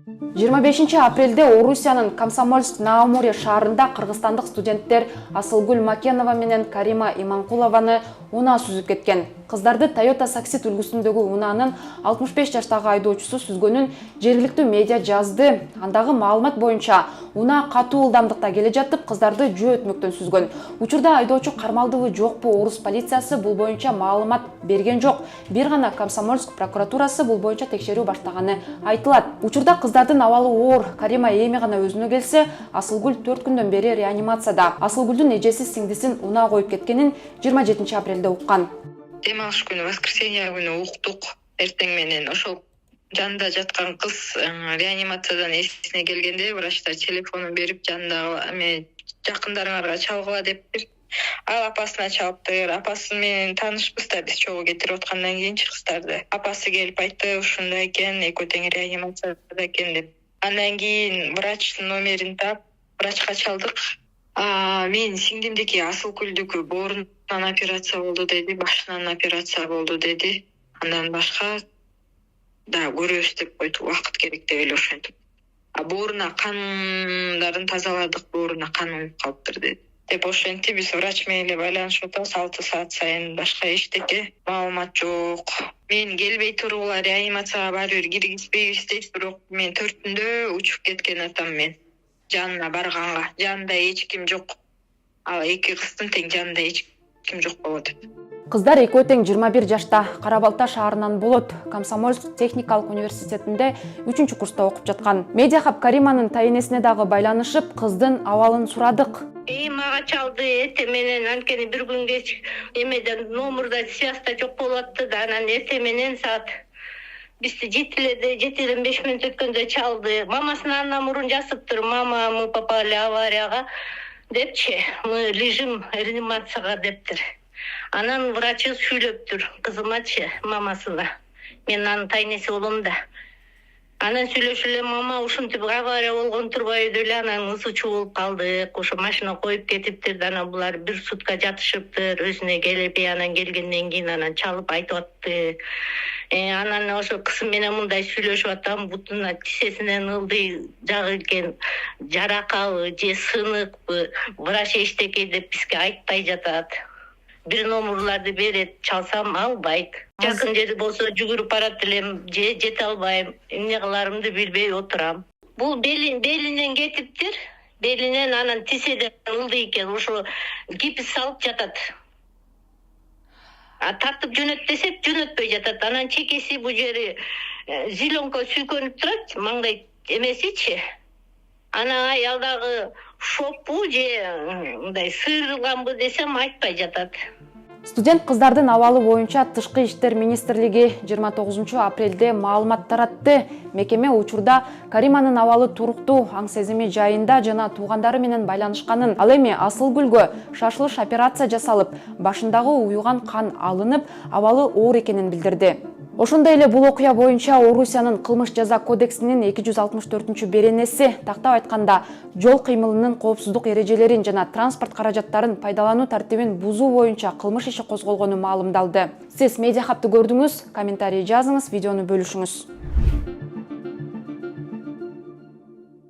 25 апрелде Орусиянын Комсомольск-на-Амуре шаарында кыргызстандык студенттер Асылгүл Макенова менен Карима Иманкулованы унаа сүзүп кеткен. Кыздарды Toyota Saxit үлгүсүндөгү унаанын 65 жаштагы айдоочусу сүзгөнүн жергиликтүү медиа жазды. Андагы маалымат боюнча унаа катуу ылдамдыкта келе жатып, кыздарды жөө өтмөктөн сүзгөн. Учурда айдоочу кармалдыбы жокпу, Орус полициясы бул боюнча маалымат берген жок. Бир гана Комсомольск прокуратурасы бул боюнча текшерүү баштаганы айтылат. Учурда кыздардын абалы оор. Карима эми гана өзүнө келсе, Асылгүл 4 күндөн бери реанимацияда. Асылгүлдүн эжеси сиңдисин унаа коюп кеткенин 27 апрелде уккан. Дем алыш күнү, воскресенье күнү уктук. Эртең менен ошол жанында жаткан кыз реанимациядан эсине келгенде врачтар телефонун берип, жанындагы жакындарыңарга чалгыла дептир. Ал апасына чалыптыр. Апасы менен таанышпыз да, биз чогуу кетирип аткандан кийинчи кыздарды. Апасы келип айтты, ушундай экен, экөө тең реанимацияда экен деп. Андан кийин врачтын номерин таап, врачка чалдык. Мен сиңдимдики Асылгүлдүкү боорунан операция болду деди, башынан операция болду деди. Андан башка да көрөбүз деп койду, убакыт керек деп эле ошентип. Бооруна кандарын тазаладык, бооруна кан угуп калыптыр деди. Деп ошентип биз врач менен эле байланышып атабыз 6 саат сайын, башка эчтеке маалымат жок. Мен келбей тургула реанимацияга баары бир киргизбейбиз дейт, бирок мен 4-түндө учуп кеткен атам мен. Жанына барганга, жанында эч ким жок. Ал эки кыздын тең жанында эч ким жок болот. Кыздар экөө тең 21 жашта, Карабалта шаарынан болот. Комсомольск техникалык университетинде 3-курста окуп жаткан. Медиа хаб Кариманын тайнесине дагы байланышып, кыздын абалын сурадык. Мага чалды, менен анткени бир күн кеч эмеден номерда связьта жок болуп атты да, анан эртең менен саат бизди 7:05 мүнөт өткөндө чалды. Мамасына андан мурун жазыптыр, мама, мы попали аварияга депчи, мы лежим реанимацияга дептир. Анан врачы сүйлөптүр кызымачы, мамасына. Мен анын тайнеси болом да. Анан сүйлөшүп эле, мама ушинтип авария болгон турбайбы эле, анан ысычуу болуп калдык, ошо машина коюп кетиптир, анан булар бир сутка жатышыптыр, өзүнө келбей, анан келгенден кийин анан чалып айтып атты. Анан ошо кызым менен мындай сүйлөшүп атам, бутуна тисесинен ылдый жагы экен, жаракабы же сыныкпы, врач эчтеке деп бизге айтпай жатат. Бир номерларды берет, чалсам албайт. Жакын жери болсо жүгүрүп барат элем, же жете албайм, эмне кыларымды билбей отурам. Бул белинен кетиптир, белинен анан тиседен ылдый экен, ошо гипс салып жатат. Тартып жөнөт десек жөнөтпөй жатат. Анан чекеси бу жери зеленко сүйкөнүп турат, маңдай эмесичи. Анан аялдагы шоппу же мындай сыйрылганбы десем айтпай жатат. Студент кыздардын абалы боюнча Тышкы иштер министрлиги 29 апрелде маалымат таратты. Мекеме учурда Кариманын абалы туруктуу, аң сезими жайында жана туугандары менен байланышканын, ал эми Асылгүлгө шашылыш операция жасалып, башындагы уюган кан алынып, абалы оор экенин билдирди. Ошондой эле бул окуя боюнча Орусиянын кылмыш жаза кодексинин 264-беренеси, тактап айтканда, жол кыймылынын коопсуздук эрежелерин жана транспорт каражаттарын пайдалануу тартибин бузуу боюнча кылмыш иши козголгону маалымдалды. Сиз медиа хабты көрдүңүз, комментарий жазыңыз, видеону бөлүшүңүз.